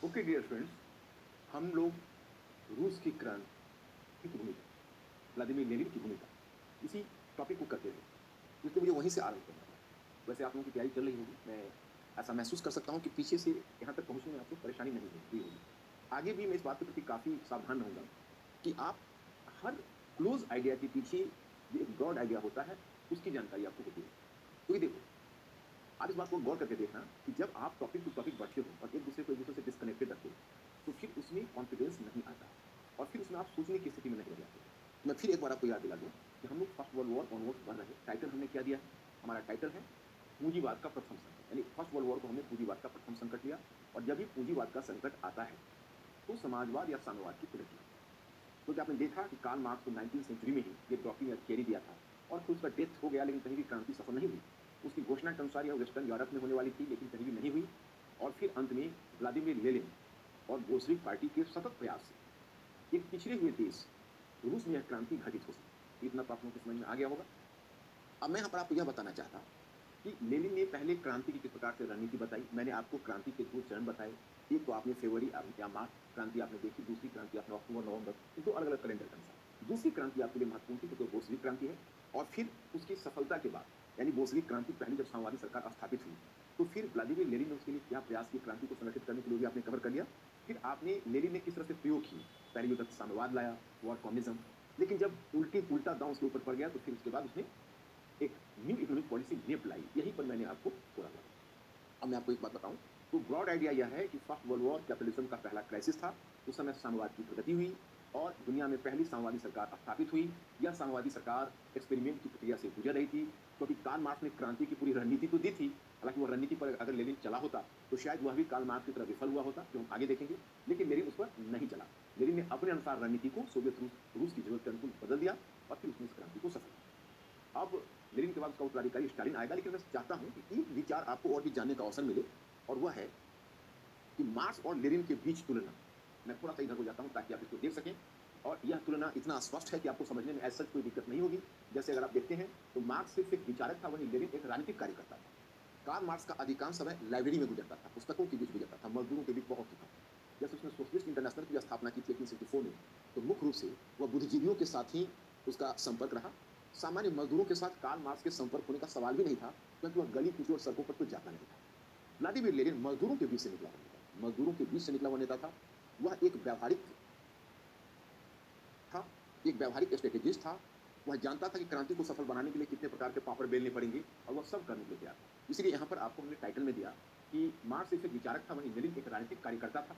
Okay dear friends, हम लोग रूस की क्रांति की भूमिका, व्लादिमीर लेनिन की भूमिका, इसी टॉपिक को करते रहे। इसलिए मुझे वहीं से आरंभ करना पड़ा। वैसे आप लोगों की तैयारी चल रही होगी, मैं ऐसा महसूस कर सकता हूँ कि पीछे से यहाँ तक पहुँचने में आपको परेशानी नहीं हुई होगी। आगे भी मैं इस बात के प्रति काफ़ी सावधान रहूँगा कि आप हर क्लोज़ आइडिया के पीछे जो एक ब्रॉड आइडिया होता है, उसकी जानकारी आपको होती है। क्योंकि देखो, आप इस बात को गौर करके देखना कि जब आप टॉपिक टू टॉपिक बढ़ते हो और एक-दूसरे से डिस्कनेक्टेड रखते हो, तो फिर उसमें कॉन्फिडेंस नहीं आता और फिर उसमें आप सोचने की स्थिति में नहीं रह जाते। तो मैं फिर एक बार आपको याद दिला दूँ कि हम लोग फर्स्ट वर्ल्ड वॉर ऑनवर्ड्स बढ़ रहे हैं। टाइटल हमने क्या दिया है? हमारा टाइटल है पूंजीवाद का प्रथम संकट। यानी फर्स्ट वर्ल्ड वॉर को हमने पूंजीवाद का प्रथम संकट लिया और जब भी पूंजीवाद का संकट आता है, तो समाजवाद या साम्यवाद की कुरीति होती है। क्योंकि आपने देखा कि कार्ल मार्क्स को 19वीं सेंचुरी में ही ये डॉक्ट्रिन या थियरी दिया था और फिर उसका डेथ हो गया, लेकिन कहीं भी क्रांति सफल नहीं हुई। उसकी घोषणा के अनुसार यह वेस्टर्न यूरोप में होने वाली थी, लेकिन कहीं भी नहीं हुई और फिर अंत में व्लादिमीर लेनिन और बोल्शेविक पार्टी के सतत प्रयास से एक पिछड़े हुए देश रूस में यह क्रांति घटित हो सकी। इतना तो आप लोगों को समझ में आ गया होगा। अब मैं यहाँ पर आपको यह बताना चाहता कि लेनिन ने पहले क्रांति की किस प्रकार से रणनीति बताई। मैंने आपको क्रांति के 2 चरण बताए। एक तो आपने फरवरी या मार्च क्रांति आपने देखी, दूसरी क्रांति आपने अक्टूबर, नवंबर, 2 अलग-अलग कैलेंडर के अनुसार। दूसरी क्रांति आपके लिए महत्वपूर्ण थी क्योंकि वो बोल्शेविक क्रांति है और फिर उसकी सफलता के बाद, यानी बोल्शेविक क्रांति पहले जब साम्यवादी सरकार स्थापित हुई, तो फिर व्लादिमीर लेनिन ने उसके लिए क्या प्रयास किए, क्रांति को संगठित करने के लिए भी आपने कवर कर लिया। फिर आपने लेनिन ने किस तरह से प्रयोग किए, पहले जो साम्यवाद लाया, वॉर कम्युनिज्म, लेकिन जब उल्टा दांव उसके ऊपर पड़ गया, तो फिर उसके बाद उसने एक न्यू इकोनॉमिक पॉलिसी नेप लाई। यहीं पर मैंने आपको थोड़ा हुआ। अब मैं आपको एक बात बताऊं, तो ब्रॉड आइडिया यह है कि फर्स्ट वर्ल्ड वॉर कैपिटलिज्म का पहला क्राइसिस था। उस समय साम्यवाद की प्रगति हुई और दुनिया में पहली साम्यवादी सरकार स्थापित हुई। यह साम्यवादी सरकार एक्सपेरिमेंट की प्रक्रिया से गुजर रही थी, क्योंकि कार्ल मार्क्स ने क्रांति की पूरी रणनीति तो दी थी। हालांकि वह रणनीति पर अगर लेनिन चला होता, तो शायद वह भी कार्ल मार्क्स की तरह विफल हुआ होता, जो हम आगे देखेंगे। लेकिन लेनिन उस पर नहीं चला। लेनिन ने अपने अनुसार रणनीति को सोवियत रूस की जरूरत के अनुकूल बदल दिया और फिर उसने इस क्रांति को सफल किया। अब लेनिन के बाद उसका उत्तराधिकारी स्टालिन आएगा, लेकिन मैं चाहता हूं कि एक विचार आपको और भी जानने का अवसर मिले, और वह है कि मार्क्स और लेनिन के बीच तुलना। मैं थोड़ा सा इधर हो जाता हूं ताकि आप इसको देख सकें, और यह तुलना इतना स्पष्ट है कि आपको समझने में ऐसा कोई दिक्कत नहीं होगी। जैसे अगर आप देखते हैं तो मार्क्स सिर्फ एक विचारक था, वहीं लेनिन एक राजनीतिक कार्यकर्ता था। कार्ल मार्क्स का अधिकांश समय लाइब्रेरी में गुजरता था, पुस्तकों के बीच गुजरता था, मजदूरों के बीच बहुत होता था। जैसे उसने सोशलिस्ट इंटरनेशनल की स्थापना की थी 1864 में, तो मुख्य रूप से वह बुद्धिजीवियों के साथ ही उसका संपर्क रहा। सामान्य मजदूरों के साथ कार्ल मार्क्स के संपर्क होने का सवाल भी नहीं था, क्योंकि वह गली कूचे और सड़कों पर तो जाता नहीं था। व्लादिमीर लेनिन मजदूरों के बीच से निकला हुआ नेता था, मजदूरों के बीच से निकला हुआ नेता था। वह एक व्यावहारिक था, एक व्यावहारिक स्ट्रेटेजिस्ट था। वह जानता था कि क्रांति को सफल बनाने के लिए कितने प्रकार के पापड़ बेलने पड़ेंगे, और वह सब करने के लिए तैयार था। इसलिए यहाँ पर आपको हमने टाइटल में दिया कि मार्क्स सिर्फ एक विचारक था, वहीं लेनिन एक राजनीतिक कार्यकर्ता था।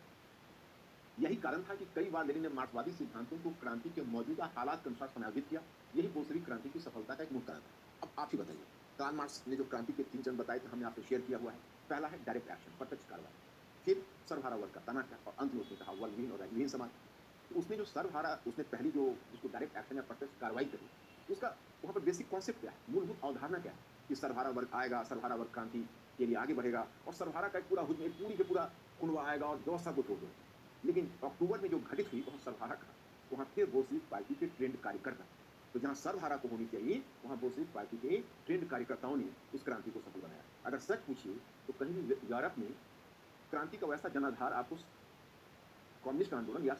यही कारण था कि कई बार लेनिन ने मार्क्सवादी सिद्धांतों को क्रांति के मौजूदा हालात के अनुसार समायोजित किया। यही बोल्शेविक क्रांति की सफलता का एक मुख्य कारण था। अब आप ही बताइए, कार्ल मार्क्स ने जो क्रांति के 3 चरण बताए थे, हमने आपसे शेयर किया हुआ है। पहला है डायरेक्ट एक्शन, प्रत्यक्ष कार्रवाई। फिर सर्वहारा वर्ग का तानाशाह, और अंत में उसने कहा वर्गहीन और राज्यहीन समाज। तो उसने जो सर्वहारा, उसने पहली जो जिसको डायरेक्ट एक्शन या प्रत्यक्ष कार्रवाई करी, उसका वहां पर बेसिक कॉन्सेप्ट क्या है, मूलभूत अवधारणा क्या है कि सर्वहारा वर्ग आएगा, सर्वहारा वर्ग क्रांति के लिए आगे बढ़ेगा और सर्वहारा का एक पूरा हुजूम, एक पूरी के पूरा कुनबा आएगा और व्यवस्था को तोड़ देगा। लेकिन अक्टूबर में जो घटित हुई वहां सर्वहारा कहा, वहां थे बोल्शेविक पार्टी के ट्रेंड कार्यकर्ता। तो जहां सर्वहारा को होनी चाहिए, वहां बोल्शेविक पार्टी के ट्रेंड कार्यकर्ताओं ने उस क्रांति को सफल बनाया। अगर सच पूछिए तो कहीं भी यूरोप में क्रांति का वैसा जनाधार आपको, कम्युनिस्ट आंदोलन, या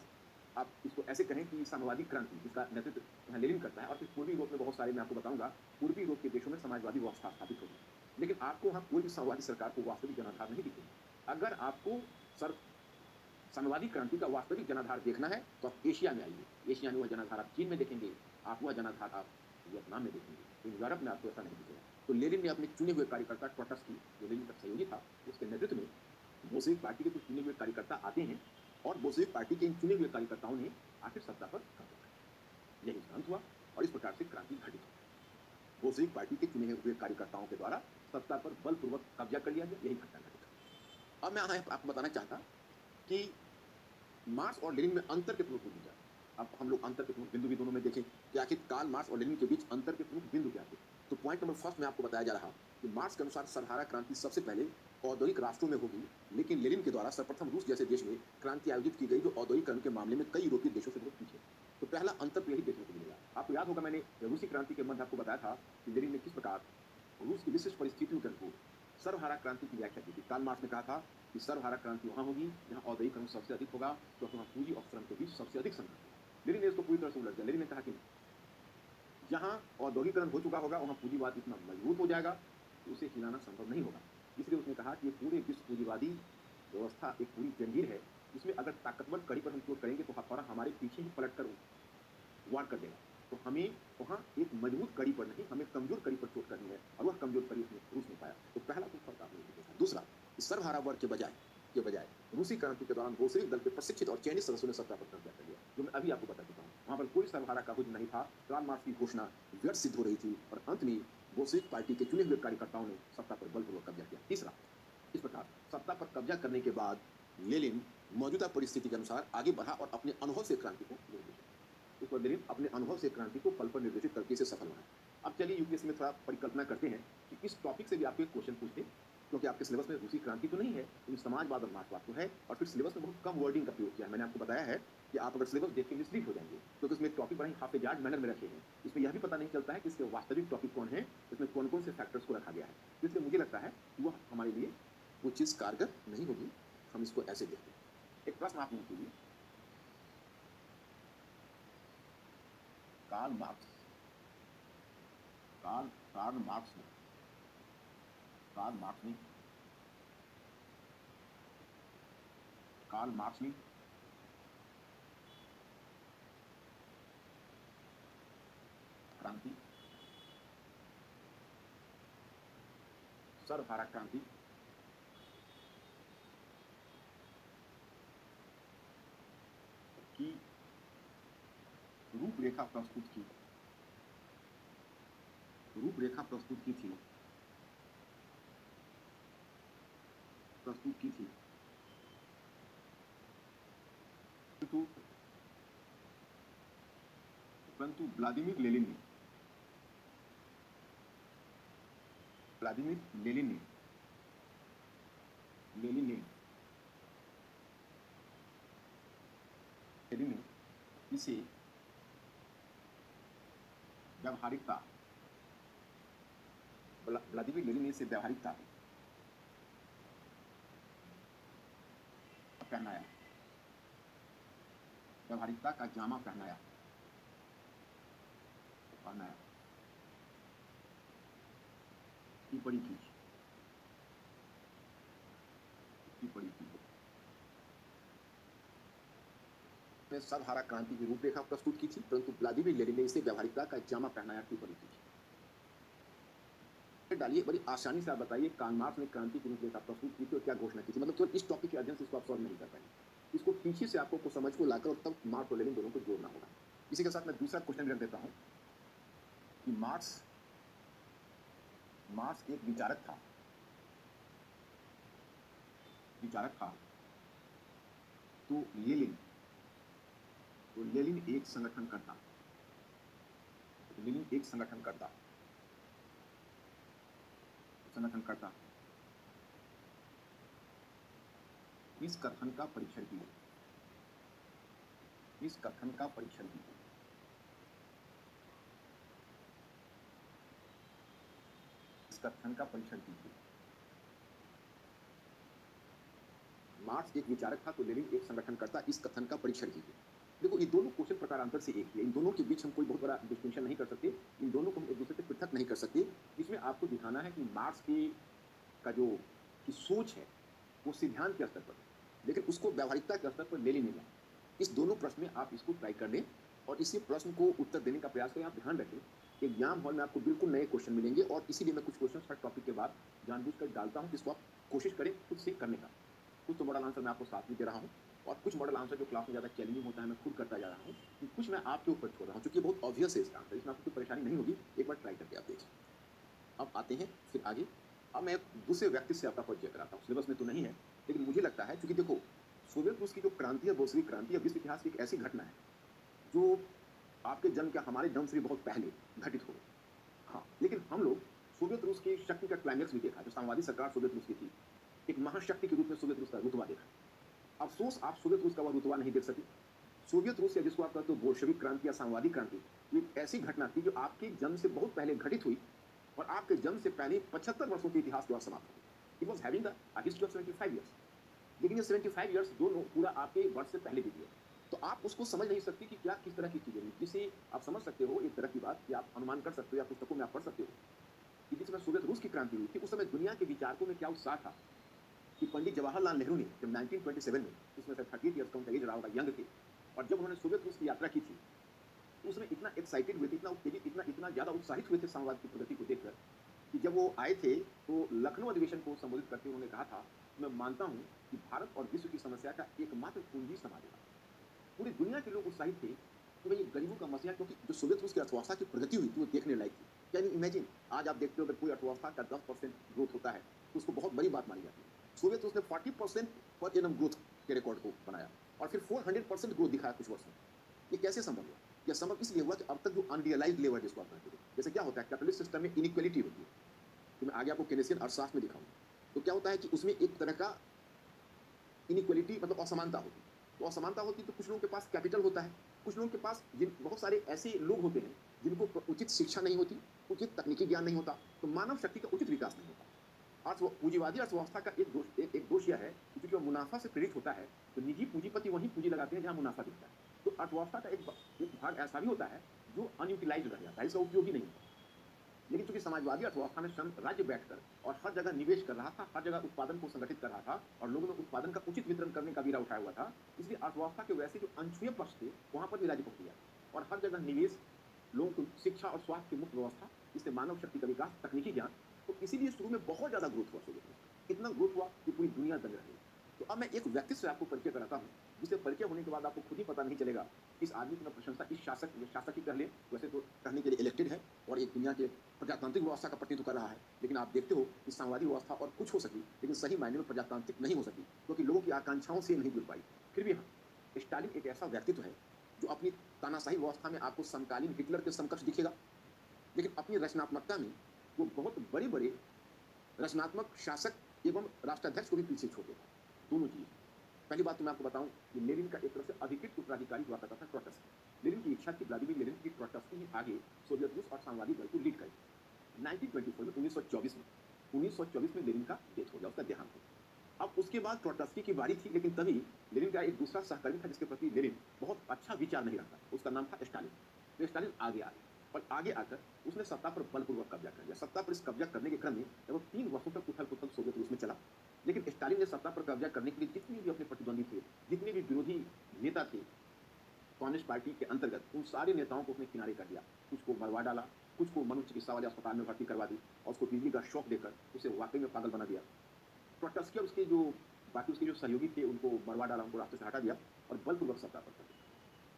आप इसको ऐसे कहें कि साम्यवादी क्रांति, जिसका नेतृत्व यहाँ लेनिन करता है, और फिर पूर्वी यूरोप में बहुत सारे, मैं आपको बताऊंगा, पूर्वी यूरोप के देशों में समाजवादी व्यवस्था स्थापित होगी। लेकिन आपको वहां कोई भी साम्यवादी सरकार को वास्तविक जनाधार नहीं दिखेगी। अगर आपको सर साम्यवादी क्रांति का वास्तविक जनाधार देखना है, तो आप एशिया में आइए। एशिया में वह जनाधार आप चीन में देखेंगे, आप वह जनाधार आप वियतनाम में देखेंगे, लेकिन यूरोप में आपको ऐसा नहीं दिखेगा। तो लेनिन ने अपने चुने हुए कार्यकर्ता ट्रोट्स्की, जो लेनिन का सहयोगी था, उसके नेतृत्व में बोल्शेविक पार्टी के कुछ चुने हुए कार्यकर्ता आते हैं, और बोल्शेविक पार्टी के इन चुने हुए कार्यकर्ताओं ने आखिर सत्ता पर कब्जा कर लिया। यही उसका अंत हुआ और इस प्रकार से क्रांति घटित हुई। बोल्शेविक पार्टी के चुने हुए कार्यकर्ताओं के द्वारा सत्ता पर बलपूर्वक कब्जा कर लिया गया, यही घटना घटित हुई। अब मैं आपको बताना चाहता कि मार्क्स और लेनिन में अंतर के प्रमुख बिंदु क्या थे। अब हम लोग अंतर के प्रमुख बिंदु भी दोनों में देखें कि आखिर कार्ल मार्क्स और लेनिन के बीच अंतर के प्रमुख बिंदु क्या थे। तो पॉइंट नंबर फर्स्ट में आपको बताया जा रहा कि मार्क्स के अनुसार सर्वहारा क्रांति सबसे पहले औद्योगिक राष्ट्रों में होगी, लेकिन लेनिन के द्वारा सर्वप्रथम रूस जैसे देश में क्रांति आयोजित की गई, जो औद्योगिकरण के मामले में कई यूरोपीय देशों से बहुत पीछे था। तो पहला अंतर तो यही देखने को मिलेगा। आपको याद होगा, मैंने रूसी क्रांति के मध्य आपको बताया था कि लेनिन ने किस प्रकार रूस की विशिष्ट परिस्थितियों के अनुकूल सर्वहारा क्रांति की व्याख्या की थी। कार्ल मार्क्स ने कहा था कि सर्वहारा क्रांति वहाँ होगी जहाँ औद्योगिकरण सबसे अधिक होगा, क्योंकि वहाँ पूंजी और श्रम के बीच सबसे अधिक संघर्ष होगा। लेनिन ने इसको पूरी तरह से उलट दिया। लेनिन ने कहा कि जहाँ औद्योगिकरण हो चुका होगा वहाँ पूंजीवाद इतना मजबूत हो जाएगा कि उसे हिलाना संभव नहीं होगा। इसलिए उसने कहा कि ये पूरे विश्व पूंजीवादी व्यवस्था एक पूरी जंजीर है, जिसमें अगर ताकतवर कड़ी पर हम चोट करेंगे तो हमारा हमारे पीछे ही पलट कर वार कर देगा। तो हमें वहाँ एक मजबूत कड़ी पर नहीं, हमें कमजोर कड़ी पर चोट करनी है, और वह कमजोर कड़ी उसने रूस ने पाया। तो पहला तो फर्क आपने देखा। दूसरा, सर्वहारा वर्ग के बजाय रूसी क्रांति के दौरान बोल्शेविक दल के प्रशिक्षित और चयनित सदस्यों ने सत्ता पर कब्जा कर लिया, जो मैं अभी आपको बता चुका हूँ। वहाँ पर कोई सर्वहारा का हुक्म नहीं था। कार्ल मार्क्स की घोषणा व्यर्थ सिद्ध हो रही थी और अंत में बोल्शेविक पार्टी के चुने हुए कार्यकर्ताओं ने सत्ता पर बलपूर्वक कब्जा किया। तीसरा, इस प्रकार सत्ता पर कब्जा करने के बाद लेनिन मौजूदा परिस्थिति के अनुसार आगे बढ़ा और अपने अनुभव से क्रांति को निर्देशित। इस पर लेनिन अपने अनुभव से क्रांति को पल पर निर्देशित करके इसे सफल बना। अब चलिए यूपीएससी में थोड़ा परिकल्पना करते हैं कि इस टॉपिक से भी आपको एक क्वेश्चन पूछते हैं, क्योंकि आपके सिलेबस में रूसी क्रांति तो नहीं है, लेकिन समाजवाद और मार्क्सवाद तो है, और फिर सिलेबस में बहुत कम वर्डिंग का प्रयोग किया है। मैंने आपको बताया है कि आप अगर सिलेबस देख के मिसलीड हो जाएंगे, क्योंकि इसमें टॉपिक बड़ा ही हाफिजार्ड मैनर में रखे हैं। इसमें यह भी पता नहीं चलता है कि इसके वास्तविक टॉपिक कौन है, इसमें कौन कौन से फैक्टर्स को रखा गया है। इसलिए मुझे लगता है कि वह हमारे लिए वो चीज़ कारगर नहीं होगी। हम इसको ऐसे देखते हैं। एक प्रश्न आप मुझे कीजिए, कार्ल मार्क्स कार्ल मार्क्स ने क्रांति, सर्वहारा क्रांति की रूपरेखा प्रस्तुत की थी, परंतु व्लादिमीर लेनिन ने इसे व्यावहारिकता पहनाया, व्यावहारिकता का जामा पहनाया। टिप्पणी की। ने सर्वहारा क्रांति की रूपरेखा प्रस्तुत की थी, परंतु व्लादिमीर लेनिन ने इसे व्यावहारिकता का जामा पहनाया। टिप्पणी की। डालिए, बड़ी आसानी से आप बताइए कार्ल मार्क्स ने क्रांति की रूपरेखा प्रस्तुत की थी और क्या घोषणा की थी। मतलब केवल इस टॉपिक के अध्ययन से इसको आप सॉल्व नहीं कर पाएंगे, इसको पीछे से आपको समझ को लाकर और तब मार्क्स और लेनिन दोनों को जोड़ना होगा। इसी के साथ मैं दूसरा क्वेश्चन रख देता हूं कि मार्क्स एक विचारक था, तो लेनिन एक संगठनकर्ता। इस कथन का परीक्षण कीजिए। मार्क्स एक विचारक था तो लेनिन एक संगठनकर्ता, इस कथन का परीक्षण कीजिए। देखो, ये दोनों क्वेश्चन प्रकारांतर से एक है, इन दोनों के बीच हम कोई बहुत बड़ा डिस्टिंक्शन नहीं कर सकते, इन दोनों को हम एक दूसरे से पृथक नहीं कर सकते। इसमें आपको दिखाना है कि मार्क्स का जो सोच है वो सिद्धांत के स्तर पर, लेकिन उसको व्यावहारिकता के स्तर पर लेनिन ने लिया। इस दोनों प्रश्न में आप इसको ट्राई कर लें और इसी प्रश्न को उत्तर देने का प्रयास करें। आप ध्यान रखें, एग्जाम हॉल में आपको बिल्कुल नए क्वेश्चन मिलेंगे, और इसीलिए मैं कुछ क्वेश्चन हर टॉपिक के बाद जानबूझकर डालता हूँ, जिसको आप कोशिश करें खुद से करने का। कुछ तो मॉडल आंसर मैं आपको साथ में दे रहा हूँ, और कुछ मॉडल आंसर जो क्लास में ज़्यादा चैलेंजिंग होता है मैं खुद करता जा रहा हूँ, कुछ मैं आपके ऊपर छोड़ रहा हूँ, क्योंकि बहुत ऑब्वियस है इसका आंसर, इसमें आपको कोई परेशानी नहीं होगी। एक बार ट्राई करके आप देखिए। अब आते हैं फिर आगे। अब मैं दूसरे व्यक्ति से आपका परिचय कराता हूँ, सिलेबस में तो नहीं है, लेकिन मुझे लगता है, क्योंकि देखो, सोवियत रूस की जो क्रांति है, बोल्शेविक क्रांति है, विश्व इतिहास की एक ऐसी घटना है जो आपके जन्म के, हमारे जन्म से बहुत पहले घटित हो गई। हाँ, लेकिन हम लोग सोवियत रूस की शक्ति का क्लाइमेक्स भी देखा, जो साम्यवादी सरकार सोवियत रूस की थी, एक महाशक्ति के रूप में सोवियत रूस का रुतबा देखा। अफसोस आप सोवियत रूस का वह रुतबा नहीं देख सके। सोवियत रूस या जिसको आप कहते हो बोल्शेविक क्रांति या साम्यवादी क्रांति, ये एक ऐसी घटना थी जो आपके जन्म से बहुत पहले घटित हुई और आपके जन्म से पहले 75 वर्षों के इतिहास के बाद समाप्त हो गई। It was having the history of 75 years. लेकिन ये 75 ईयर्स दोनों पूरा आपके बर्थ से पहले बीती है। तो आप उसको समझ नहीं सकते कि क्या किस तरह की चीज़ें हुई, जिसे आप समझ सकते हो एक तरह की बात कि आप अनुमान कर सकते हो या पुस्तकों में आप पढ़ सकते हो कि जिस समय सोवियत रूस की क्रांति हुई थी, उस समय दुनिया के विचारकों में क्या उत्साह था कि पंडित जवाहरलाल नेहरू ने जब 1927 में, उसमें से 30 ईयर्स का उनका एज रहा होगा, यंग थे, और जब उन्होंने सोवियत रूस की यात्रा की थी, तो उसमें इतना एक्साइटेड हुए थे, इतना उत्तेजित, इतना इतना ज़्यादा उत्साहित हुए थे साम्यवाद की प्रगति को देखकर कि जब वो आए थे तो लखनऊ अधिवेशन को संबोधित करते हुए उन्होंने कहा था, मैं मानता हूँ कि भारत और विश्व की समस्या का एकमात्र पूंजी समाज है। पूरी दुनिया के लोग उत्साहित थे कि भाई ये गरीबों का मसीहा, क्योंकि जो सोवियत रूस की अर्थव्यवस्था की प्रगति हुई थी वो देखने लायक थी। कैन यू इमेजिन, आज आप देखते हो अगर कोई अर्थव्यवस्था का 10% ग्रोथ होता है तो उसको बहुत बड़ी बात मानी जाती है। सोवियत रूस ने 40% पर एनम ग्रोथ के रिकॉर्ड को बनाया और फिर 400% ग्रोथ दिखाया कुछ वर्ष में। ये कैसे संभव हुआ? यह संभव इसलिए हुआ कि अब तक जो अनरियलाइज्ड लेबर जिसको आप कहते थे, जैसे क्या होता है कैपिटलिस्ट सिस्टम में इनइक्वालिटी होती है, तो मैं आगे आपको केनेसियन अर्थशास्त्र में दिखाऊंगा। तो क्या होता है कि उसमें एक तरह का इनइक्वालिटी मतलब असमानता होती है। तो असमानता होती है तो कुछ लोगों के पास कैपिटल होता है, कुछ लोगों के पास जिन बहुत सारे ऐसे लोग होते हैं जिनको उचित शिक्षा नहीं होती, उचित तकनीकी ज्ञान नहीं होता, तो मानव शक्ति का उचित विकास नहीं होता। पूंजीवादी अर्थव्यवस्था का एक दोष यह है कि चूंकि वह मुनाफा से प्रेरित होता है, तो निजी पूंजीपति वहीं पूंजी लगाते हैं जहां मुनाफा दिखता है। तो अर्थव्यवस्था का एक भाग ऐसा भी होता है जो अनयूटिलाइज रह जाता है, इसका उपयोग ही नहीं होता। लेकिन चूंकि समाजवादी अर्थव्यवस्था में श्रम राज्य बैठकर और हर जगह निवेश कर रहा था, हर जगह उत्पादन को संगठित कर रहा था और लोगों ने उत्पादन का उचित वितरण करने का बीड़ा उठाया हुआ था, इसलिए अर्थव्यवस्था के वैसे जो अनछुए पक्ष थे वहां पर भी राज्य पहुंच गया और हर जगह निवेश, लोगों को शिक्षा और स्वास्थ्य की मुक्त व्यवस्था, इससे मानव शक्ति का विकास, तकनीकी ज्ञान। तो इसीलिए शुरू में बहुत ज्यादा ग्रोथ हुआ सोवियत रूस में। इतना ग्रोथ हुआ कि पूरी दुनिया दंग रह गई। तो अब मैं एक व्यक्ति से आपको परिचय कराता हूँ, जिससे परिचय होने के बाद आपको खुद ही पता नहीं चलेगा इस आदमी की मैं प्रशंसा, इस शासक, ये शासक ही कर ले, वैसे तो कहने के लिए इलेक्टेड है और एक दुनिया के प्रजातांत्रिक व्यवस्था का प्रतिनिधित्व कर रहा है, लेकिन आप देखते हो कि साम्यवादी व्यवस्था और कुछ हो सकी लेकिन सही मायने में प्रजातांत्रिक नहीं हो सकी, क्योंकि लोगों की आकांक्षाओं से नहीं जुड़ पाई। फिर भी हाँ, स्टालिन एक ऐसा व्यक्तित्व है जो अपनी तानाशाही व्यवस्था में आपको समकालीन हिटलर के समकक्ष दिखेगा, लेकिन अपनी रचनात्मकता में वो बहुत बड़े बड़े रचनात्मक शासक एवं राष्ट्राध्यक्ष को भी पीछे छोड़ देता है। दोनों चीज। पहली बात तो मैं आपको बताऊं कि लेनिन का एक तरह से अधिकृत उत्तराधिकारी हुआ करता था ट्रॉट्स्की। लेनिन की इच्छा थी व्लादिमीर लेनिन की ट्रॉट्स्की ही आगे सोवियत रूस और साम्यवादी दल को लीड करे। 1924 में 1924 में लेनिन का डेथ हो गया, उसका देहांत हो गया। अब उसके बाद ट्रॉट्स्की की बारी थी, लेकिन तभी लेनिन का एक दूसरा सहकर्मी था जिसके प्रति लेनिन बहुत अच्छा विचार नहीं रखता, उसका नाम था स्टालिन। तो स्टालिन आगे आ गया और आगे आकर उसने सत्ता पर बलपूर्वक कब्जा कर लिया। सत्ता पर इस कब्जा करने के क्रम में लगभग 3 वर्षों तक उथल पुथल सोवियत रूस में चला, लेकिन स्टालिन ने सत्ता पर कब्जा करने के लिए जितने भी अपने प्रतिद्वंदी थे, जितने भी विरोधी नेता थे कम्युनिस्ट पार्टी के अंतर्गत, उन सारे नेताओं को उसने किनारे कर दिया। कुछ को मरवा डाला, कुछ को मनोचिकित्सा वाले अस्पताल में भर्ती करवा दी और उसको बिजली का शॉक देकर उसे वाकई में पागल बना दिया। ट्रॉट्स्की और उसके जो बाकी उसके जो सहयोगी थे उनको मरवा डाला, उनको रास्ते से हटा दिया और बलपूर्वक सत्ता पर कर दिया।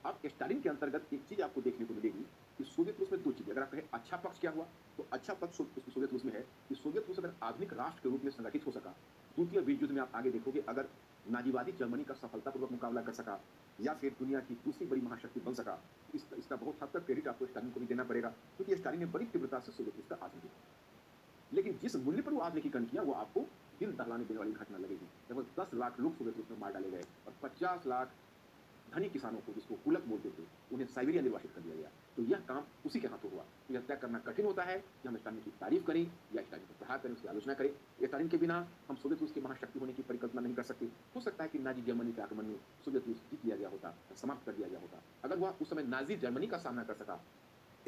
अब स्टालिन के अंतर्गत एक चीज आपको देखने को मिलेगी कि सोवियत रूस में दो चीजें, अगर आप कहें अच्छा पक्ष क्या हुआ, तो अच्छा पक्ष सोवियत रूस में है कि सोवियत रूस अगर आधुनिक राष्ट्र के रूप में संगठित हो सका, द्वितीय विश्व युद्ध में आप आगे देखोगे, अगर नाजीवादी जर्मनी का सफलतापूर्वक मुकाबला कर सका या फिर दुनिया की दूसरी बड़ी महाशक्ति बन सका, तो इसका बहुत हद तक क्रेडिट आपको स्टालिन को भी देना पड़ेगा, क्योंकि स्टालिन ने बड़ी तीव्रता से सोवियत रूस का आधुनिकीकरण। लेकिन जिस मूल्य पर वो आधुनिकीकरण किया वो आपको दिल दहलाने देने वाली घटना लगेगी। लगभग 10 लाख लोग सोवियत रूस में मार डाले गए और 50 लाख धनी किसानों को, जिसको कुलक बोलते थे, उन्हें साइबेरिया निर्वासित कर दिया गया। तो यह काम उसी के हाथों हुआ। तो यह तय करना कठिन होता है कि हम स्टालिन की तारीफ करें या स्टालिन को प्रहार करें, उसकी आलोचना करें। स्टालिन के बिना हम सोवियत रूस की महाशक्ति होने की परिकल्पना नहीं कर सकते। हो सकता है कि नाजी जर्मनी के आक्रमण में सोवियत रूस जीत लिया गया होता, समाप्त कर दिया गया होता। अगर वह उस समय नाजी जर्मनी का सामना कर सका,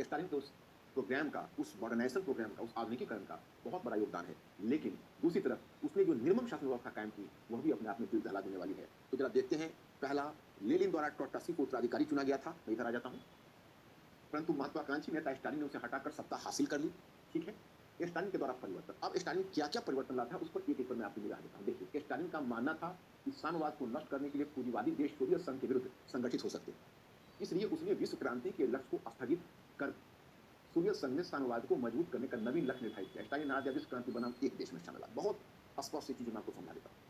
स्टालिन के उस प्रोग्राम का, उस मॉडर्नाइजेशन प्रोग्राम का, उस आधुनिकीकरण का बहुत बड़ा योगदान है। लेकिन दूसरी तरफ उसने जो निर्मम शासन व्यवस्था कायम की, वह भी अपने आप में दिल दहला देने वाली है। तो जरा देखते हैं, पहला, लेनिन द्वारा ट्रॉट्स्की को उत्तराधिकारी चुना गया था, मैं इधर आ जाता हूं, परंतु महत्वाकांक्षी नेता स्टालिन ने उसे हटाकर सत्ता हासिल कर ली। ठीक है, स्टालिन के द्वारा परिवर्तन। अब स्टालिन क्या क्या परिवर्तन लाता है उस पर एक एक पर मैं आपको निगाह देता हूं। देखिए, स्टालिन का मानना था कि साम्यवाद को नष्ट करने के लिए पूंजीवादी देश सोवियत संघ के विरुद्ध संगठित हो सकते हैं, इसलिए उसने विश्व क्रांति के लक्ष्य को स्थगित कर सोवियत संघ ने साम्यवाद को मजबूत करने का नवीन लक्ष्य निर्धारित किया। स्टालिन आज विश्व क्रांति बनाम एक देश में शामिल। बहुत स्पष्ट चीजें मैं आपको समझा देता हूं।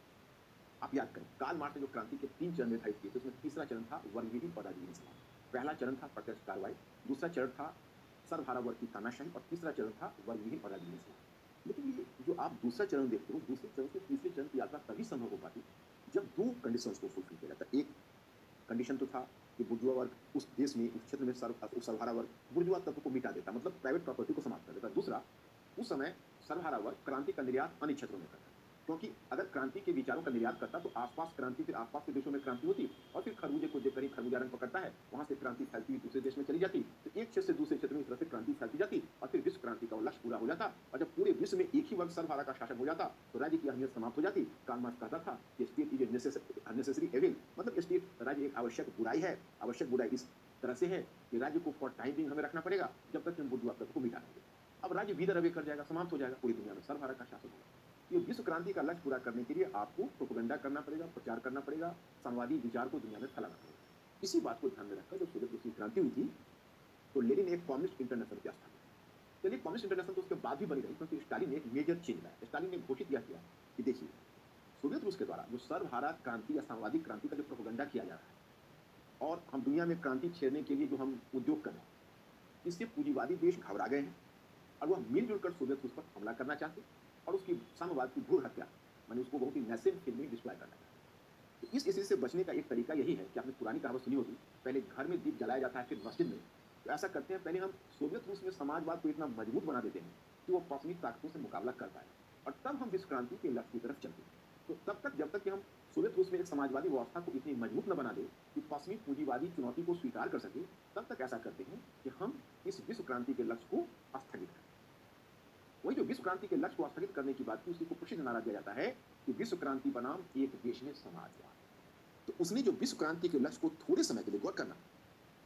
आप याद करें, कार्ल मार्क्स ने जो क्रांति के 3 चरण निर्धारित किए थे, उसमें तीसरा चरण था वर्गविहीन पदाधिकारी समाज। पहला चरण था प्रत्यक्ष कार्रवाई, दूसरा चरण था सर्वहारा वर्ग की तानाशाही और तीसरा चरण था वर्गविहीन पदाधिकारी समाज। लेकिन ये जो आप दूसरा चरण देखते हो, दूसरे चरण से तीसरे चरण की यात्रा तभी संभव हो पाती जब दो कंडीशंस को फुलफिल किया जाता। एक कंडीशन तो था कि बुर्जुआ वर्ग उस देश में, उस क्षेत्र में सर्वहारा वर्ग बुर्जुआ तत्व को मिटा देता, मतलब प्राइवेट प्रॉपर्टी को समाप्त कर देता। दूसरा, उस समय सर्वहारा वर्ग क्रांति का निर्यात अन्य क्षेत्रों में करता। क्योंकि अगर क्रांति के विचारों का निर्यात करता तो आसपास क्रांति, फिर आसपास के देशों में क्रांति होती और फिर खरबूजे को जब कहीं खरबूजा रंग पकड़ता है वहां से क्रांति फैलती हुई दूसरे देश में चली जाती, तो एक क्षेत्र से दूसरे क्षेत्र में इस तरह से क्रांति फैलती जाती और फिर विश्व क्रांति का वो लक्ष्य पूरा हो जाता। और जब पूरे विश्व में एक ही वर्ग सर्वहारा का शासन हो जाता तो राज्य की अहमियत समाप्त हो जाती। कार्ल मार्क्स कहता था कि स्टेट इज नेसेसरी एविल, मतलब स्टेट राज्य एक आवश्यक बुराई है। आवश्यक बुराई इस तरह से है कि राज्य को फॉर टाइम बिंग हमें रखना पड़ेगा जब तक हम बुद्धवाद तत्व को मिटा देंगे। अब राज्य विदर अवे कर जाएगा, समाप्त हो जाएगा, पूरी दुनिया में सर्वहारा का शासन होगा। ये विश्व क्रांति का लक्ष्य पूरा करने के लिए आपको प्रोपेगेंडा करना पड़ेगा, प्रचार करना पड़ेगा, सामवादी विचार को दुनिया में फैलाना पड़ेगा। इसी बात को ध्यान में रखकर जब सोवियत रूस की क्रांति हुई थी तो लेनिन ने एक कम्युनिस्ट इंटरनेशनल की स्थापना की। चलिए कम्युनिस्ट इंटरनेशनल तो उसके बाद भी बनी रही क्योंकि स्टालिन ने एक मेजर चेंज लाया। स्टालिन ने घोषित किया कि देखिए सोवियत रूस के द्वारा जो सर्वहारा क्रांति या सामवादिक क्रांति का जो प्रोपेगेंडा किया जा रहा है और हम दुनिया में क्रांति छेड़ने के लिए जो हम उद्योग कर रहे हैं, इससे पूंजीवादी देश घबरा गए हैं और वह मिलजुल कर सोवियत रूस पर हमला करना चाहते और उसकी साम्यवाद की भ्रूण हत्या, मैंने उसको बहुत ही नैसेंट फील्ड में डिस्प्लॉय करना चाहते। तो इस स्थिति से बचने का एक तरीका यही है कि आपने पुरानी कहावत सुनी होगी, पहले घर में दीप जलाया जाता है फिर मस्जिद में। तो ऐसा करते हैं, पहले हम सोवियत रूस में समाजवाद को इतना मजबूत बना देते हैं कि वो पश्चिमी ताकतों से मुकाबला कर पाए और तब हम विश्व क्रांति के लक्ष्य की तरफ चलते हैं। तो तब तक जब तक कि हम सोवियत रूस में एक समाजवादी व्यवस्था को इतनी मजबूत न बना दे कि पश्चिमी पूंजीवादी चुनौती को स्वीकार कर सके, तब तक ऐसा करते हैं कि हम इस विश्व क्रांति के लक्ष्य को स्थगित करें। वही जो विश्व क्रांति के लक्ष्य को स्थगित करने की बात की, उसी को प्रसिद्ध नारा दिया जाता है कि विश्व क्रांति बनाम एक देश में समाजवाद। तो उसने जो विश्व क्रांति के लक्ष्य को थोड़े समय के लिए, गौर करना,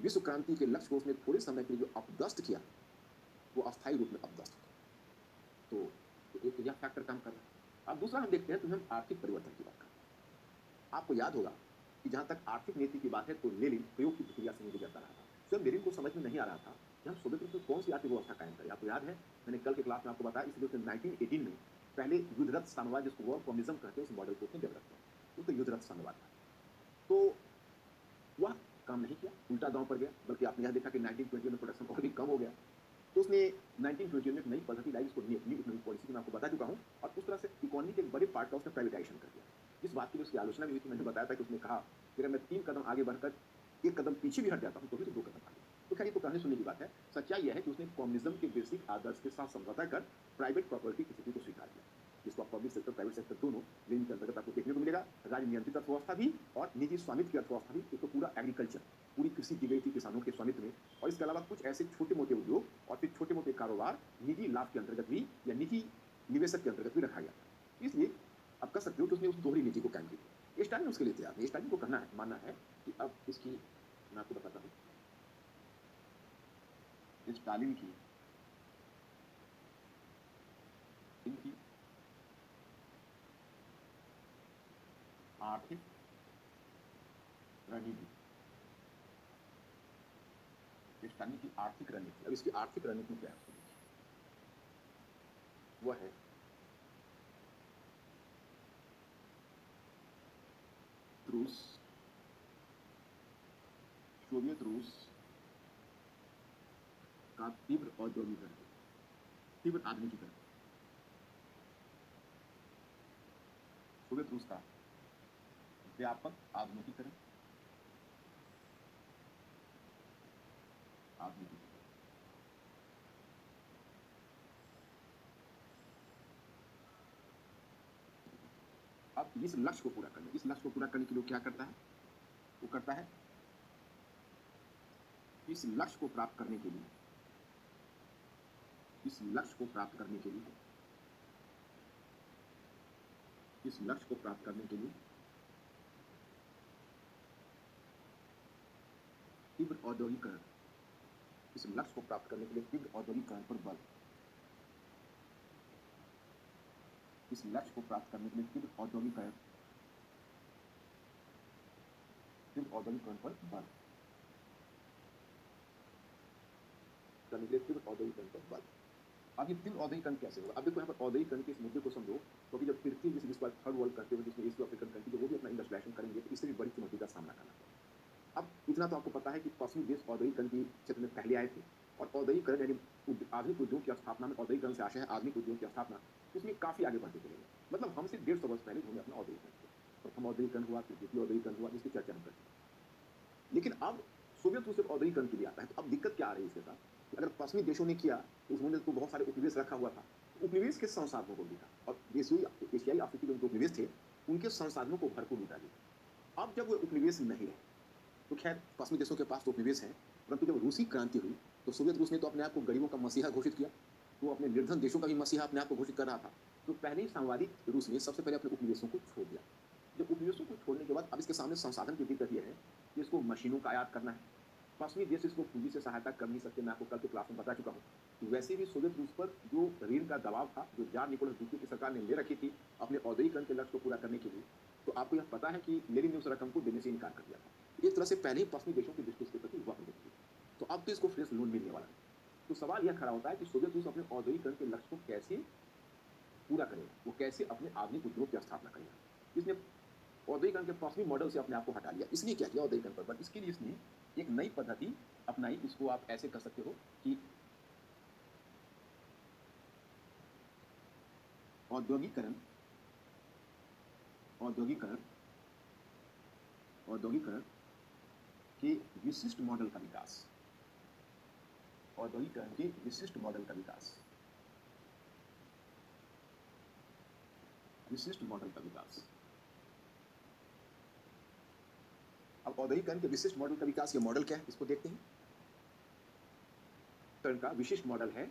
विश्व क्रांति के लक्ष्य को उसने थोड़े समय के लिए जो अपदस्थ किया वो अस्थायी रूप में अपदस्थ हो। तो एक तो यह फैक्टर काम कर रहा है। अब दूसरा हम देखते हैं तो हम आर्थिक परिवर्तन की बात करते हैं। आपको याद होगा कि जहां तक आर्थिक नीति की बात है तो लेनिन प्रयोग की प्रक्रिया से नहीं गुजरता रहा था। स्वयं लेनिन को समझ में नहीं आ रहा था कि हम सोवियत रूस में कौन सी आर्थिक व्यवस्था कायम करें। आपको याद है, मैंने कल के क्लास में आपको बताया, इसलिए उसने 1918 में पहले युद्धरत साम्यवाद, जिसको वॉर कम्युनिज्म कहते हैं, उस मॉडल को उसने डेवलप किया। तो युद्धरत साम्यवाद था। तो वह काम नहीं किया, उल्टा दांव पर गया। बल्कि आपने यह देखा कि 1920 में प्रोडक्शन और भी कम हो गया। तो उसने 1920 में एक नई पद्धति लाई, जिसको न्यू इकोनॉमिक पॉलिसी की मैं आपको बता चुका हूँ, और उस तरह से इकोनॉमी के एक बड़े पार्ट का उसने प्राइवेटाइजेशन कर दिया। जिस बात की उसकी आलोचना भी हुई थी, मैंने बताया था कि उसने कहा कि अगर मैं 3 कदम आगे बढ़कर 1 कदम पीछे भी हट जाता हूँ तो भी तो 2 कदम आगे। तो खैर ये तो कहने सुनने की बात है। सच्चाई यह है कि उसने कम्युनिज्म के बेसिक आदर्श के साथ समझौता कर प्राइवेट प्रॉपर्टी की स्थिति को स्वीकार किया, जिसको आप पब्लिक सेक्टर प्राइवेट सेक्टर दोनों लेनिन के अंतर्गत आपको देखने को मिलेगा। राज्य नियंत्रित अर्थव्यवस्था भी और निजी स्वामित्व की अर्थव्यवस्था भी। एक तो पूरा एग्रीकल्चर, पूरी कृषि दी गई थी किसानों के स्वामित्व में, और इसके अलावा कुछ ऐसे छोटे मोटे उद्योग और फिर छोटे मोटे कारोबार निजी लाभ के अंतर्गत भी या निजी निवेशक के अंतर्गत भी रखा गया था। इसलिए आप कह सकते हो कि उसने उस दोहरी नीति को कायम की। स्टालिन उसके लिए तैयार नहीं। स्टालिन को कहना है, मानना है कि अब इसकी, मैं आपको बताता हूँ स्टालिन की इनकी आर्थिक रणनीति, स्टालिन की आर्थिक रणनीति। अब इसकी आर्थिक रणनीति क्या है वह है रूस, सोवियत रूस का तीव्र औद्योगिकरण, तीव्र आधुनिकीकरण, सोवियत रूस का व्यापक आधुनिकीकरण, आधुनिकीकरण। अब इस लक्ष्य को पूरा करने, इस लक्ष्य को पूरा करने के लिए क्या करता है, वो करता है इस लक्ष्य को प्राप्त करने के लिए, इस लक्ष्य को प्राप्त करने के लिए, इस लक्ष्य को प्राप्त करने के लिए तीव्र औद्योगिकरण, इस लक्ष्य को प्राप्त करने के लिए तीव्र औद्योगिकरण पर बल, इस लक्ष्य को प्राप्त करने के लिए तीव्र औद्योगिकरण, तीव्र औद्योगिकरण पर बल करने के लिए तीव्र औद्योगिकरण पर बल। अब ये तीव्र औद्योगिकरण कैसे होगा? अब देखो यहाँ पर औद्योगिकरण के इस मुद्दे को समझो, क्योंकि जब तृतीय जिसको थर्ड वर्ल्ड करते हुए, जिसमें एशिया अफ्रीकन कंट्री जो वो भी अपना इंडस्ट्रियलाइजेशन करेंगे, तो इससे भी बड़ी चुनौती का सामना करना पड़ेगा। अब इतना तो आपको पता है कि पश्चिमी देश औद्योगिकरण की क्षेत्र में पहले आए थे, और औद्योगिकरण यानी आधुनिक उद्योग की स्थापना में, औद्योगिकरण से आशय है आधुनिक उद्योग की स्थापना, उसमें काफी आगे बढ़ते चले गए। मतलब हमसे 150 वर्ष पहले उन्होंने अपना औद्योगिकरण किया। प्रथम औद्योगिकरण हुआ, फिर द्वितीय औद्योगिकरण हुआ, जिसकी चर्चा हम करते हैं। लेकिन अब सोवियत रूस औद्योगिकरण के लिए आता है। तो अब दिक्कत क्या आ रही है इसके साथ? अगर पश्चिमी देशों ने किया तो उन्होंने तो बहुत सारे उपनिवेश रखा हुआ था, उपनिवेश के संसाधनों को लूटा और एशियाई एशियाई अफ्रीकी जो उपनिवेश थे, उनके संसाधनों को भरपूर लूटा लिया। अब जब वो उपनिवेश नहीं रहे, तो खैर पश्चिमी देशों के पास तो उपनिवेश है, परंतु जब रूसी क्रांति हुई, तो सोवियत रूस ने तो अपने आप को गरीबों का मसीहा घोषित किया। वो अपने निर्धन देशों का भी मसीहा अपने आप को घोषित कर रहा था। तो पहले ही साम्राज्यिक रूस ने सबसे पहले अपने उपनिवेशों को छोड़ दिया। जब उपनिवेशों को छोड़ने के बाद अब इसके सामने संसाधन की दिक्कत ये है कि इसको मशीनों का आयात करना है। पश्चिमी देश इसको पूंजी से सहायता कर नहीं सकते, मैं आपको कल के क्लास में बता चुका हूँ। तो वैसे भी सोवियत रूस पर जो ऋण का दबाव था, जो जार निकोलस द्वितीय की सरकार ने ले रखी थी अपने औद्योगिकरण के लक्ष्य को पूरा करने के लिए, तो आपको यह पता है कि लेनिन ने उस रकम को देने से इनकार कर दिया था। एक तरह से पहले ही पश्चिमी देशों की दृष्टि इसके प्रति वक्र थी। तो अब तो इसको फ्रेश लोन मिलने वाला है। तो सवाल यह खड़ा होता है कि सोवियत रूस अपने औद्योगिकरण के लक्ष्य को कैसे पूरा करेगा, वो कैसे अपने आधुनिक उद्योग की स्थापना करेगा। इसने औद्योगिकरण के पश्चिमी मॉडल से अपने आप को हटा लिया। इसलिए क्या किया औद्योगिकरण पर, बट इसके लिए इसने एक नई पद्धति अपनाई। इसको आप ऐसे कर सकते हो कि औद्योगिकरण औद्योगिकरण औद्योगिकरण के विशिष्ट मॉडल का विकास, औद्योगिकरण के विशिष्ट मॉडल का विकास, विशिष्ट मॉडल का विकास। अब औद्योगिकरण के विशिष्ट मॉडल का विकास, ये मॉडल क्या है इसको देखते हैं। टर्न का विशिष्ट मॉडल है,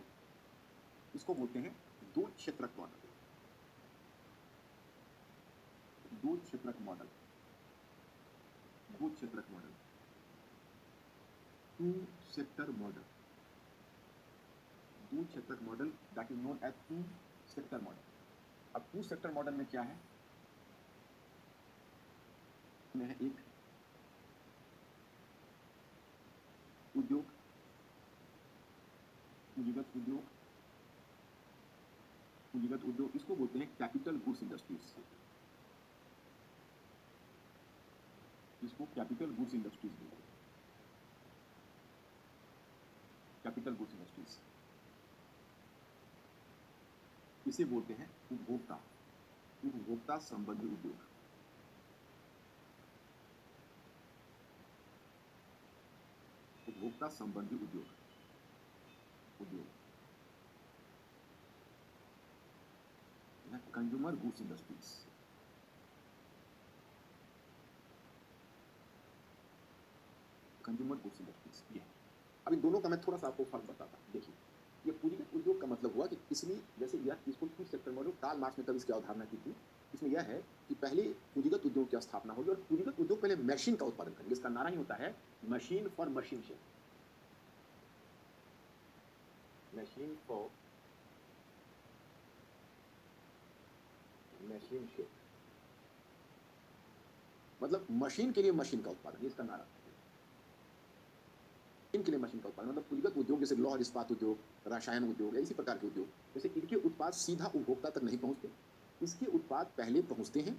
इसको बोलते हैं दो क्षेत्रक मॉडल। दो क्षेत्रक मॉडल, दो क्षेत्रक model, two sector model, two क्षेत्रक model, that is known as two sector model. अब टू सेक्टर मॉडल में क्या है, में है एक उद्योग, पूंजीगत उद्योग, पूंजीगत उद्योग, इसको बोलते हैं कैपिटल गुड्स इंडस्ट्रीज। इसको कैपिटल गुड्स इंडस्ट्रीज बोलते हैं, कैपिटल गुड्स इंडस्ट्रीज। इसे बोलते हैं उपभोक्ता, उपभोक्ता संबंधी उद्योग। उपभोक्ता संबंधी उद्योग, उद्योग consumer goods industries. Consumer goods industries ये है। अब इन दोनों का मैं थोड़ा सा आपको फर्क बताता हूँ। देखिए, ये पूंजीगत उद्योग का मतलब हुआ कि इसमें जैसे यह इसको two sector model Karl Marx ने तब इसकी अवधारणा की थी। इसमें यह है कि पहले पूंजीगत उद्योग की स्थापना होगी और पूंजीगत उद्योग पहले मशीन का उत्पादन करेंगे। इसका नारा ही होता है machine for machine shape, machine for machine shape, मतलब मशीन के लिए मशीन का उत्पादन, ये इसका नारा है। इनके लिए मशीन का उत्पादन मतलब पूंजीगत उद्योग जैसे लौह इस्पात उद्योग, रसायन उद्योग, इसी प्रकार के उद्योग, जैसे इनके उत्पाद सीधा उपभोक्ता तक नहीं पहुंचते। इसके उत्पाद पहले पहुंचते हैं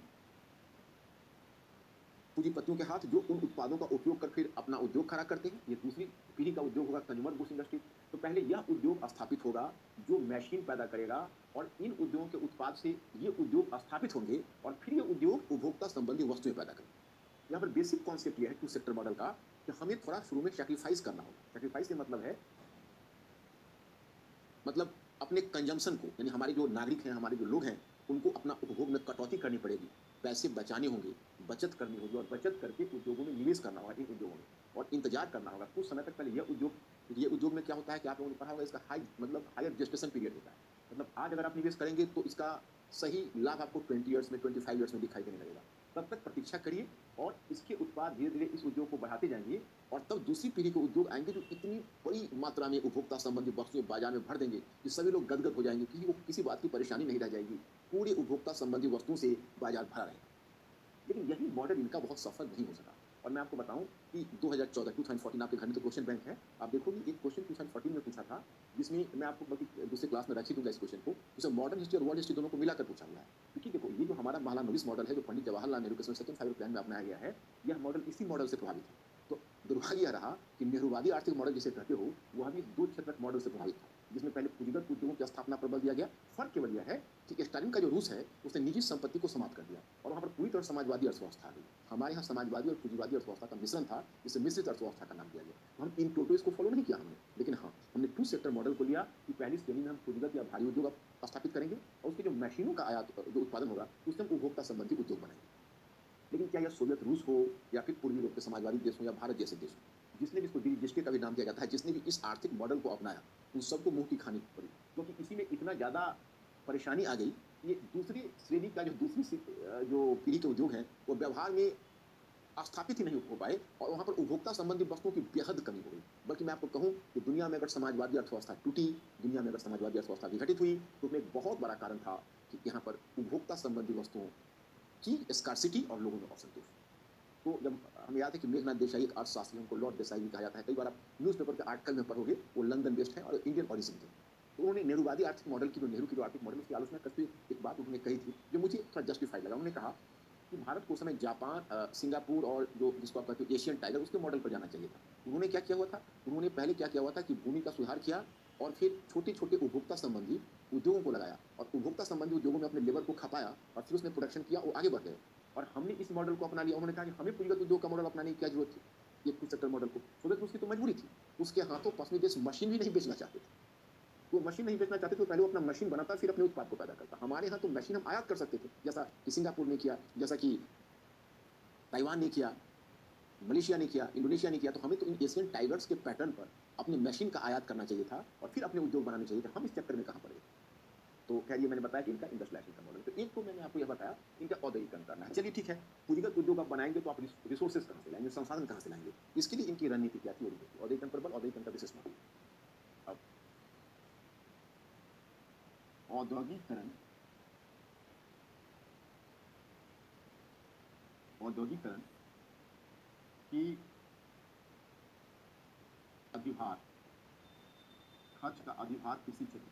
पूंजीपतियों के हाथ, जो उन उत्पादों का उपयोग कर फिर अपना उद्योग खड़ा करते हैं। ये दूसरी पीढ़ी का उद्योग होगा कंज्यूमर गुड्स इंडस्ट्री। तो पहले यह उद्योग स्थापित होगा जो मशीन पैदा करेगा और इन उद्योगों के उत्पाद से ये उद्योग स्थापित होंगे और फिर ये उद्योग उपभोक्ता संबंधी वस्तुएं पैदा करेंगे। यहाँ पर बेसिक कॉन्सेप्ट यह है टू सेक्टर मॉडल का कि हमें थोड़ा शुरू में सैक्रिफाइस करना होगा। सैक्रिफाइस का मतलब है, मतलब अपने कंजम्पशन को, यानी हमारे जो नागरिक हैं, हमारे जो लोग हैं, उनको अपना उपभोग में कटौती करनी पड़ेगी, पैसे बचाने होंगे, बचत करनी होगी और बचत करके उद्योगों में निवेश करना होगा, इन उद्योगों में, और इंतजार करना होगा कुछ समय तक। पहले ये उद्योग में क्या होता है कि आप लोगों ने पढ़ा होगा, इसका मतलब हायर जेस्टेशन पीरियड होता है। मतलब आज अगर आप निवेश करेंगे तो इसका सही लाभ आपको 20 ईयर्स में, 25 ईयर्स में दिखाई देने लगेगा। तब तक प्रतीक्षा करिए और इसके उत्पाद धीरे धीरे इस उद्योग को बढ़ाते जाएंगे और तब दूसरी पीढ़ी के उद्योग आएंगे जो इतनी बड़ी मात्रा में उपभोक्ता संबंधी वस्तुएं बाजार में भर देंगे कि सभी लोग गदगद हो जाएंगे कि वो किसी बात की परेशानी नहीं रह जाएगी, पूरी उपभोक्ता संबंधी वस्तुओं से बाजार भरा रहेगा। लेकिन यही मॉडल इनका बहुत सफल नहीं हो सका। और मैं आपको बताऊं कि 2014 आपके घर में तो क्वेश्चन बैंक है, आप देखोगे एक क्वेश्चन 2014 में पूछा था, जिसमें मैं आपको बल्कि दूसरे क्लास में रख ही दूंगा इस क्वेश्चन को, जिसमें मॉडर्न हिस्ट्री और वर्ल्ड हिस्ट्री दोनों को मिलाकर पूछा गया है। क्योंकि देखो, ये जो हमारा महालनोबिस मॉडल है, जो पंडित जवाहरलाल नेहरू के सेकंड 5 प्लान में अपनाया गया है, यह मॉडल इसी मॉडल से प्रभावित है। तो दुर्भाग्य यह रहा कि नेहरूवादी आर्थिक मॉडल जिसे कहते हो, वह भी दो क्षेत्रक मॉडल से प्रभावित था, जिसमें पहले पूंजीगत उद्योगों की स्थापना पर बल दिया गया। फर्क केवल यह है कि स्टालिन का जो रूस है, उसने निजी संपत्ति को समाप्त कर दिया और वहां पर पूरी औद्योगिक और समाजवादी अर्थव्यवस्था आ गई। हमारे यहाँ समाजवादी और पूंजीवादी अर्थव्यवस्था का मिश्रण था, जिसे मिश्रित अर्थव्यवस्था का नाम दिया गया। तो हम इन टोटोइज को फॉलो नहीं किया हमने, लेकिन हाँ, हमने टू सेक्टर मॉडल को लिया कि पहली श्रेणी में हम पूंजीगत या भारी उद्योग स्थापित करेंगे और उसके जो मशीनों का आयात जो उत्पादन होगा उससे हम उपभोक्ता संबंधी उद्योग बनाएंगे। लेकिन क्या यह सोवियत रूस हो या फिर पूर्वी यूरोप के समाजवादी देश हो या भारत जैसे देश हो, जिसने भी इसको जिसके का भी नाम दिया जाता है, जिसने भी इस आर्थिक मॉडल को अपनाया, उन सबको मुंह की खानी पड़ी, क्योंकि इसी में इतना ज़्यादा परेशानी आ गई। ये दूसरी श्रेणी का जो पीढ़ी के उद्योग हैं, वो व्यवहार में स्थापित ही नहीं हो पाए और वहाँ पर उपभोक्ता संबंधी वस्तुओं की बेहद कमी हो गई। बल्कि मैं आपको कहूँ कि दुनिया में अगर समाजवादी अर्थव्यवस्था टूटी, दुनिया में अगर समाजवादी अर्थव्यवस्था विघटित हुई, तो उसमें एक बहुत बड़ा कारण था कि यहाँ पर उपभोक्ता संबंधी वस्तुओं की स्कार्सिटी और लोगों में असंतोष। तो जब हमें याद है कि मेघनाथ देसाई एक अर्थशास्त्री, उनको लॉर्ड देसाई भी कहा जाता है, कई बार आप न्यूज़पेपर के आर्टिकल में पढ़ोगे, वो लंदन बेस्ड है और इंडियन ओरिजिन के। तो उन्होंने नेहरूवादी आर्थिक मॉडल की, जो नेहरू की जो आर्थिक मॉडल, उसकी आलोचना करते हुए एक बात उन्होंने कही थी जो मुझे थोड़ा जस्टिफाइड लगा। उन्होंने कहा कि भारत को उस समय जापान, सिंगापुर और जो जिसको आप कहते हो एशियन टाइगर, उसके मॉडल पर जाना चाहिए था। उन्होंने क्या किया हुआ था, उन्होंने पहले क्या किया हुआ था कि भूमि का सुधार किया और फिर छोटे छोटे उपभोक्ता संबंधी उद्योगों को लगाया और उपभोक्ता संबंधी उद्योगों में अपने लेबर को खपाया और फिर उसने प्रोडक्शन किया, वो आगे बढ़ गए। और हमने इस मॉडल को अपना लिया। उन्होंने कहा कि हमें पूंजीगत उद्योग का मॉडल अपनाने की क्या जरूरत थी, ये टू सेक्टर मॉडल को। सोवियत रूस की तो मजबूरी थी, उसके हाथों पश्चिमी देश मशीन भी नहीं बेचना चाहते थे। वो मशीन नहीं बेचना चाहते थे, तो पहले वो अपना मशीन बनाता, फिर अपने उत्पाद को पैदा करता। हमारे यहाँ तो मशीन हम आयात कर सकते थे, जैसा कि सिंगापुर ने किया, जैसा कि ताइवान ने किया, मलेशिया ने किया, इंडोनेशिया ने किया। तो हमें तो इन एशियन टाइगर्स के पैटर्न पर अपनी मशीन का आयात करना चाहिए था और फिर अपने उद्योग बनाने चाहिए थे। हम इस चक्कर में कहाँ पड़ गए। तो खैर, ये मैंने बताया कि इनका इंडस्ट्रियलाइजेशन का मॉडल। तो एक तो मैंने आपको यह बताया, इनका औद्योगिकरण करना है। चलिए ठीक है, पूंजीगत उद्योग आप बनाएंगे तो आप रिसोर्सेज कहाँ से लाएंगे, संसाधन कहाँ से लाएंगे, इसके लिए इनकी रणनीति क्या थी, औद्योगिकरण पर बल, औद्योगिकरण का विशेष मॉडल। अब औद्योगिकरण औद्योगिकरण की अधिभार, खर्च का अधिभार कृषि क्षेत्र,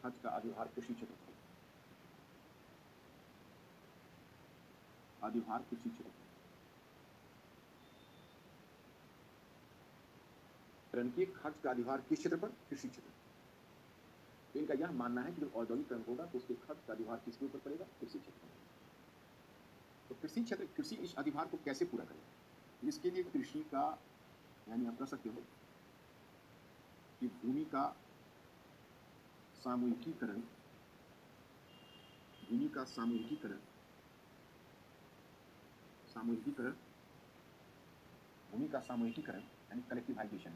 खर्च का अधिभार कृषि क्षेत्र, अधिभार कृषि क्षेत्र, की खर्च का अधिभार किस क्षेत्र पर, कृषि क्षेत्र। तो इनका यह मानना है कि जब औद्योगिकरण होगा तो उसके खर्च का अधिभार किसके ऊपर पड़ेगा, कृषि क्षेत्र पर। तो कृषि क्षेत्र, कृषि इस अधिभार को कैसे पूरा करेगा, इसके लिए कृषि का, यानी आप कह सकते हो कि भूमि का सामूहिकीकरण, भूमि का सामूहिकीकरण, सामूहिकीकरण, भूमि का सामूहिकीकरण यानी कलेक्टिवाइजेशन,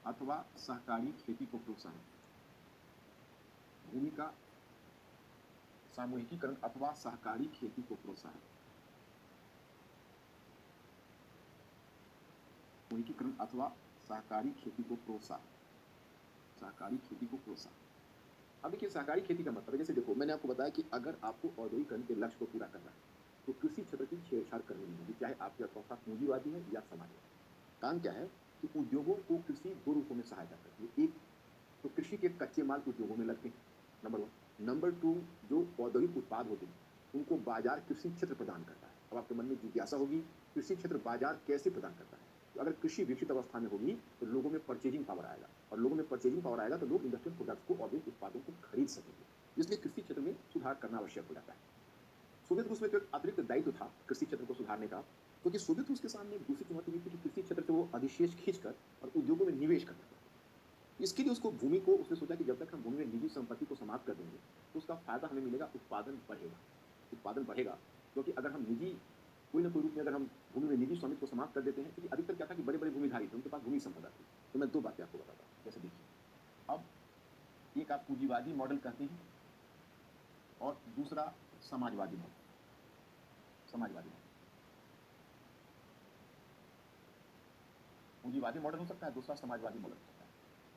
अथवा सहकारी खेती को प्रोत्साहन, भूमि का सामूहिकीकरण अथवा सहकारी खेती को प्रोत्साहन, सामूहिकीकरण अथवा सहकारी खेती को प्रोत्साहन, सहकारी खेती को प्रोत्साहन। अब देखिए, सहकारी खेती का मतलब है, जैसे देखो मैंने आपको बताया कि अगर आपको औद्योगिकरण के लक्ष्य को पूरा करना है तो कृषि क्षेत्र की छेड़छाड़ करनी नहीं होगी, चाहे आपकी अर्थव्यवस्था पूंजीवादी है या समाजवादी। काम क्या है कि उद्योगों को कृषि दो रूपों में सहायता करती है। एक तो कृषि के कच्चे माल उद्योगों में लगते हैं, नंबर वन। नंबर टू, जो औद्योगिक उत्पाद होते हैं उनको बाजार कृषि क्षेत्र प्रदान करता है। अब आपके मन में जिज्ञासा होगी, कृषि क्षेत्र बाजार कैसे प्रदान करता है। तो अगर कृषि विकसित अवस्था में होगी तो लोगों में परचेजिंग पावर आएगा, और लोगों में परचेजिंग पावर आएगा तो लोग इंडस्ट्रियल प्रोडक्ट्स को, औद्योगिक उत्पादों को खरीद सकेंगे। इसलिए कृषि क्षेत्र में सुधार करना आवश्यक हो जाता है। सोवियत रूस में तो एक अतिरिक्त दायित्व था कृषि क्षेत्र को सुधारने का, क्योंकि सोवियत रूस के सामने एक दूसरी चुनौती भी थी कि कृषि क्षेत्र से वो अधिशेष खींचकर और उद्योगों में निवेश करना था। इसके लिए उसको भूमि को, उसने सोचा कि जब तक हम भूमि में निजी संपत्ति को समाप्त कर देंगे तो उसका फायदा हमें मिलेगा, उत्पादन बढ़ेगा, उत्पादन बढ़ेगा। क्योंकि अगर हम निजी, कोई ना कोई रूप में अगर हम भूमि में निजी स्वामित्व को समाप्त कर देते हैं, क्योंकि अधिकतर क्या था कि बड़े बड़े भूमिधारी थे, उनके पास भूमि संपदा थी। तो मैं दो बातें आपको बताता हूँ। जैसे देखिए, अब एक आप पूंजीवादी मॉडल कहते हैं और दूसरा समाजवादी मॉडल, समाजवादी मॉडल। पूंजीवादी मॉडल हो सकता है, दूसरा समाजवादी मॉडल हो सकता है।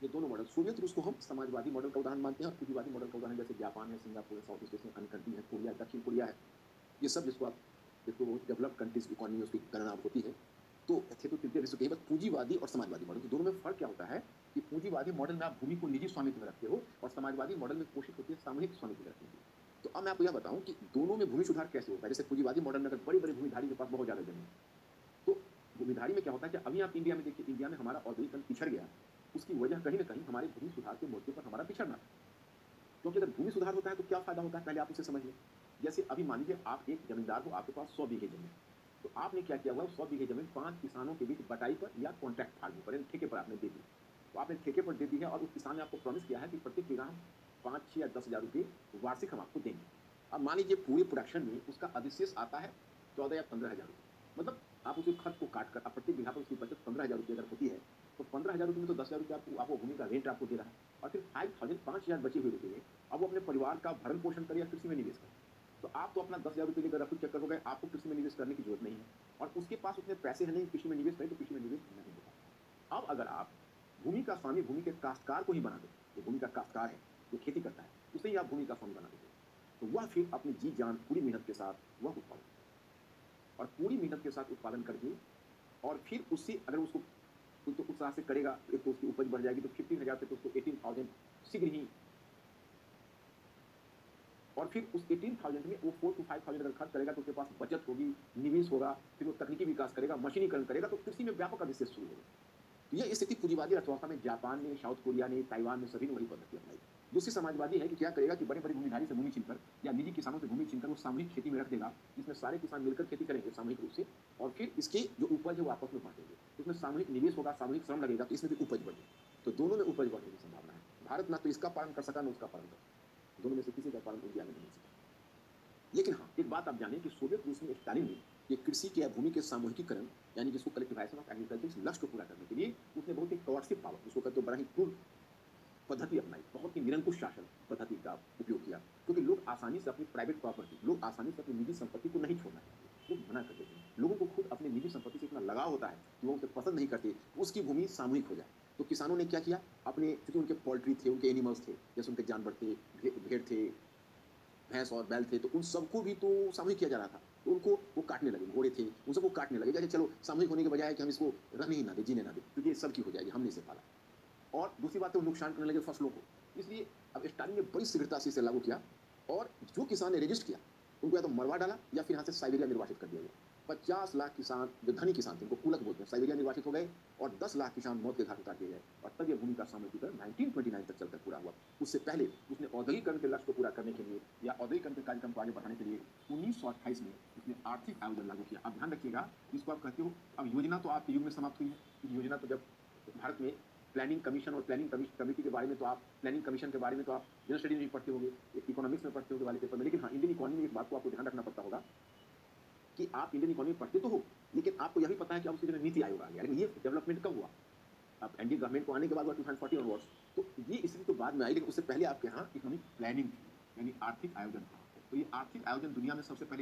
ये दोनों मॉडल, सोवियत रूस को हम समाजवादी मॉडल का उदाहरण मानते हैं और पूंजीवादी मॉडल का उदाहरण जैसे जापान है, सिंगापुर है, साउथ ईस्ट एशियन कंट्री है, कोरिया, दक्षिण कोरिया है, ये सब जिसको आप देखो डेवलप्ड कंट्रीज इकोनॉमी उसकी गणना होती है। तो थे तो तृतीय विश्व के बाद पूंजीवादी और समाजवादी मॉडल, तो दोनों में फर्क क्या होता है कि पूंजीवादी मॉडल में आप भूमि को निजी स्वामित्व में रखते हो और समाजवादी मॉडल में कोशिश होती है सामूहिक स्वामित्व में रखने की। तो अब मैं आपको यह बताऊं कि दोनों में भूमि सुधार कैसे होता है। जैसे पूंजीवादी मॉडल में अगर बड़ी बड़ी भूमिधारी के पास बहुत ज्यादा जमीन, तो भूमिधारी में क्या होता है कि अभी आप इंडिया में देखिए, इंडिया में हमारा औद्योगिकरण पिछड़ गया, उसकी वजह कहीं न कहीं हमारे भूमि सुधार के मोर्चे पर हमारा पिछड़ना था। क्योंकि अगर भूमि सुधार होता है तो क्या फ़ायदा होता है, पहले आप उसे समझिए। जैसे अभी मान लीजिए आप एक ज़मींदार हो, आपके पास 100 बीघे ज़मीन है। तो आपने क्या किया हुआ है, 100 बीघे ज़मीन 5 किसानों के बीच बटाई पर या कॉन्ट्रैक्ट फार्मिंग पर यानी ठेके पर आपने दे दी। तो आपने ठेके पर दे दी है और उस किसान ने आपको प्रॉमिस किया है कि प्रत्येक बीघा हम 5, 6 या 10,000 रुपए वार्षिक हम आपको देंगे। अब मान लीजिए पूरे प्रोडक्शन में उसका अधिशेष आता है 14 या 15,000 रुपए। मतलब आप उसी खर्च को काट कर अब प्रत्येक बीघा पर उसकी बचत 15,000 रुपए अगर होती है, तो 15,000 रुपए में तो 10,000 रुपए आपको भूमि का रेंट आपको दे रहा है और फिर 5,000 बचे हुए रुपए अब वो अपने परिवार का भरण-पोषण करे या कृषि में निवेश करे। तो आप तो अपना 10,000 रुपए लेकर रफू चक्कर हो गए, आपको कृषि में निवेश करने की जरूरत नहीं है और उसके पास उतने पैसे हैं नहीं कृषि में निवेश करें, तो कृषि में निवेश नहीं होगा। अब अगर आप भूमि का स्वामी भूमि के काश्तकार को ही बना दो, जो भूमि का काश्तकार है, जो खेती करता है, उसे ही आप भूमि का स्वामी बना दोगे, तो वह फिर अपनी जी जान पूरी मेहनत के साथ वह उत्पादन करेगा और पूरी मेहनत के साथ उत्पादन करके और फिर उससे अगर उसको तो उस तरह से करेगा, एक तो उसकी उपज बढ़ जाएगी, तो 15,000 पे तो उसको 18,000 शीघ्र ही और फिर उस 18,000 में वो 4 टू 5,000 अगर खर्च करेगा तो उसके पास बचत होगी, निवेश होगा, फिर वो तकनीकी विकास करेगा, मशीनीकरण करेगा, तो कृषि में व्यापक अधिशेष शुरू होगा। तो यह स्थिति पूंजीवादी अर्थव्यवस्था में जापान ने, साउथ कोरिया ने, ताइवान ने सभी ने वही पद्धति अपनाई। दूसरी समाजवादी है कि क्या करेगा कि बड़े-बड़े भूमिधारी से भूमि छीनकर या निजी किसानों से भूमि छीनकर वो सामूहिक खेती में रख देगा, जिसमें सारे किसान मिलकर खेती करेंगे सामूहिक रूप से और फिर इसकी जो उपज है वो आपस में बाँटेंगे। तो इसमें सामूहिक निवेश होगा, सामूहिक श्रम लगेगा, तो इसमें भी उपज बढ़ेगी। तो दोनों में उपज बढ़ने की संभावना है। भारत ना तो इसका पालन कर सका, ना उसका पालन कर सका। दोनों में से किसी का पालन इंडिया में नहीं हो सका। लेकिन हाँ, एक बात आप जानें कि सोवियत रूस में स्टालिन ने ये कृषि के या भूमि के सामूहिकीकरण यानी जिसको कलेक्टिवाइजेशन ऑफ एग्रीकल्चर इस लक्ष्य को पूरा करने के लिए उसने बहुत ही कॉर्डशिप पावर जिसको कहते हैं बड़ा ही क्रूर पद्धति अपनाई, बहुत ही निरंकुश शासन पद्धति का उपयोग किया क्योंकि लोग आसानी से अपनी प्राइवेट प्रॉपर्टी, लोग आसानी से अपनी निजी संपत्ति को नहीं छोड़ना चाहते, लोग मना कर देते हैं। लोगों को खुद अपनी निजी संपत्ति से इतना लगाव होता है कि वो उसे पसंद नहीं करते, उसकी भूमि सामूहिक हो जाए। तो किसानों ने क्या किया, अपने चूंकि उनके पोल्ट्री थे, उनके एनिमल्स थे, जैसे उनके जानवर थे, भेड़ थे, भैंस और बैल थे, तो उन सबको भी तो सामूहिक किया जा रहा था। तो उनको वो काटने लगे, घोड़े थे, उन सबको काटने लगे। कहते चलो सामूहिक होने के बजाय कि हम इसको रहने ही ना दें, जीने ना दें, क्योंकि ये सबकी हो जाएगी, हमने इसे पाला। और दूसरी बात है वो नुकसान करने लगे फसलों को। इसलिए अब स्टालिन ने बड़ी शीघ्रता से इसे लागू किया और जो किसान ने रजिस्ट किया, उनको या तो मरवा डाला या फिर यहाँ से साइबेरिया निर्वासित कर दिया गया। 50 लाख किसान जो धनी किसान थे, उनको कुलक बोलते हैं, साइबेरिया निर्वासित हो गए और 10 लाख किसान मौत के घाट उतार दिए गए और तब यह भूमि का सामूहिकीकरण 1929 तक चलकर पूरा हुआ। उससे पहले उसने औद्योगिकरण के लक्ष्य को पूरा करने के लिए या औद्योगिकरण के कार्यक्रम को आगे बढ़ाने के लिए 1928 में उसने आर्थिक आयोजन लागू किया। अब ध्यान रखिएगा, जिसको आप कहते हो, अब योजना तो आपके युग में समाप्त हुई है। योजना तो जब भारत में प्लानिंग कमीशन और प्लानिंग कमिटी के बारे में तो आप प्लानिंग कमीशन के बारे में तो आप जनरल स्टडीज में पढ़ते होंगे, इकोनॉमिक्स में पढ़ते होंगे वाले पेपर में। लेकिन हाँ, इंडियन इकोनॉमी में एक बात को आपको ध्यान रखना पड़ता होगा कि आप इंडियन इकोनॉमी पढ़ते तो हो, लेकिन आपको यह भी पता है कि अब उसकी जगह नीति आयोग आ गया। लेकिन ये डेवलपमेंट कब हुआ? अब एनडीए गवर्नमेंट को आने के बाद हुआ 2040 ऑनवर्ड्स। तो ये स्थिति तो बाद में आई, लेकिन उससे पहले आपके यहाँ इकोनॉमिक प्लानिंग थी, यानी आर्थिक आयोजन था। तो ये आर्थिक आयोजन दुनिया में सबसे पहले